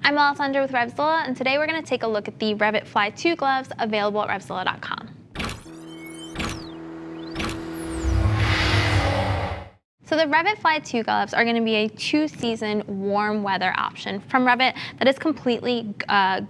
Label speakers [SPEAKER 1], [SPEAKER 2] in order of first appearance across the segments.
[SPEAKER 1] I'm Alessandra with RevZilla, and today we're going to take a look at the REV'IT Fly 2 gloves available at RevZilla.com. So the REV'IT Fly 2 gloves are going to be a 2-season warm weather option from REV'IT that is completely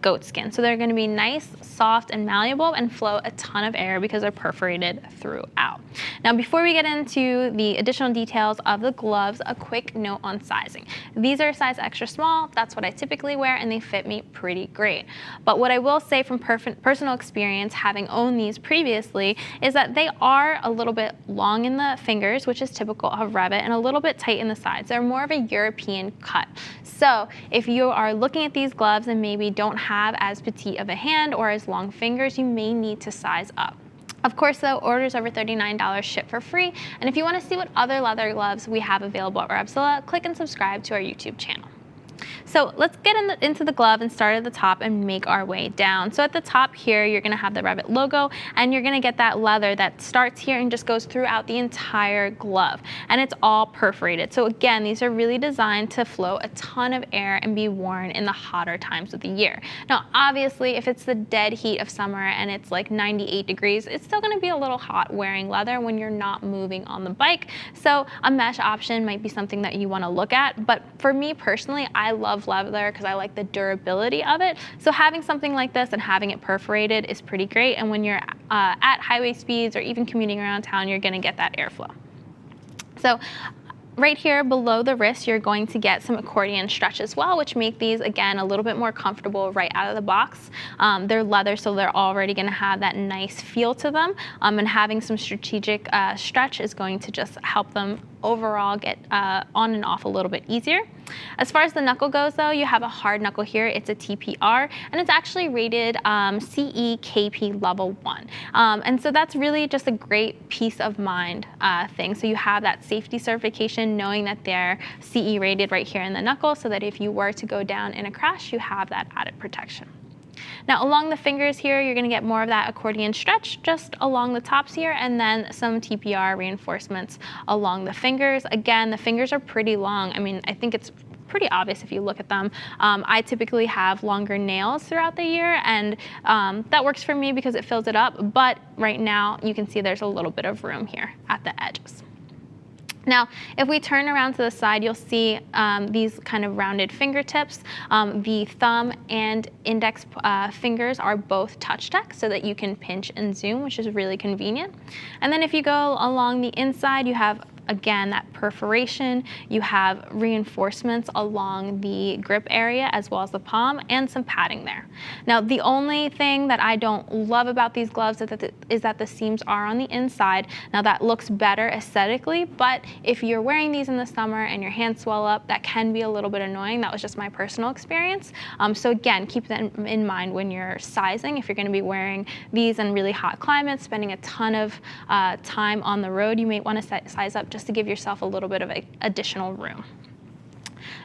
[SPEAKER 1] goatskin. So they're going to be nice, soft, and malleable and flow a ton of air because they're perforated throughout. Now before we get into the additional details of the gloves, a quick note on sizing. These are a size extra small, that's what I typically wear, and they fit me pretty great. But what I will say from personal experience, having owned these previously, is that they are a little bit long in the fingers, which is typical of REV'IT, and a little bit tight in the sides. They're more of a European cut. So if you are looking at these gloves and maybe don't have as petite of a hand or as long fingers, you may need to size up. Of course, though, orders over $39 ship for free. And if you want to see what other leather gloves we have available at RevZilla, click and subscribe to our YouTube channel. So let's get into the glove and start at the top and make our way down. So at the top here, you're going to have the REV'IT logo, and you're going to get that leather that starts here and just goes throughout the entire glove. And it's all perforated. So again, these are really designed to flow a ton of air and be worn in the hotter times of the year. Now, obviously, if it's the dead heat of summer and it's like 98 degrees, it's still going to be a little hot wearing leather when you're not moving on the bike. So a mesh option might be something that you want to look at. But for me personally, I love leather because I like the durability of it. So having something like this and having it perforated is pretty great. And when you're at highway speeds or even commuting around town, you're going to get that airflow. So right here below the wrist, you're going to get some accordion stretch as well, which make these, again, a little bit more comfortable right out of the box. They're leather, so they're already going to have that nice feel to them. And having some strategic stretch is going to just help them overall get on and off a little bit easier. As far as the knuckle goes, though, you have a hard knuckle here. It's a TPR, and it's actually rated CE KP level 1. And so that's really just a great peace of mind thing. So you have that safety certification knowing that they're CE rated right here in the knuckle, so that if you were to go down in a crash, you have that added protection. Now along the fingers here, you're going to get more of that accordion stretch just along the tops here, and then some TPR reinforcements along the fingers. Again, the fingers are pretty long. I mean, I think it's pretty obvious if you look at them. I typically have longer nails throughout the year, and that works for me because it fills it up. But right now, you can see there's a little bit of room here at the edges. Now, if we turn around to the side, you'll see these kind of rounded fingertips. The thumb and index fingers are both touch tech so that you can pinch and zoom, which is really convenient. And then if you go along the inside, you have, again, that perforation. You have reinforcements along the grip area as well as the palm, and some padding there. Now, the only thing that I don't love about these gloves is that the seams are on the inside. Now, that looks better aesthetically, but if you're wearing these in the summer and your hands swell up, that can be a little bit annoying. That was just my personal experience. So again, keep that in mind when you're sizing. If you're going to be wearing these in really hot climates, spending a ton of time on the road, you may want to size up just to give yourself a little bit of additional room.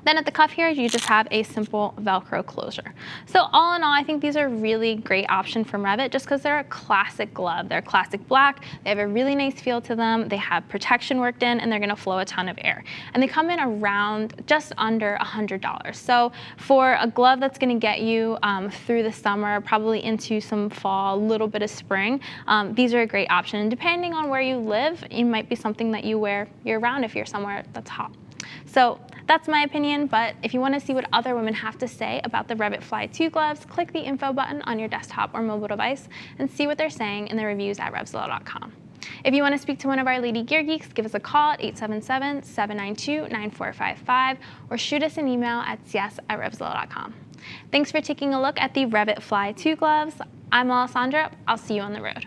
[SPEAKER 1] Then at the cuff here, you just have a simple Velcro closure. So all in all, I think these are a really great option from REV'IT just because they're a classic glove. They're classic black, they have a really nice feel to them, they have protection worked in, and they're going to flow a ton of air. And they come in around just under $100. So for a glove that's going to get you through the summer, probably into some fall, a little bit of spring, these are a great option. And depending on where you live, it might be something that you wear year-round if you're somewhere that's hot. So that's my opinion, but if you want to see what other women have to say about the REV'IT Fly 2 gloves, click the info button on your desktop or mobile device and see what they're saying in the reviews at RevZilla.com. If you want to speak to one of our lady gear geeks, give us a call at 877-792-9455 or shoot us an email at cs@RevZilla.com. Thanks for taking a look at the REV'IT Fly 2 gloves. I'm Alessandra. I'll see you on the road.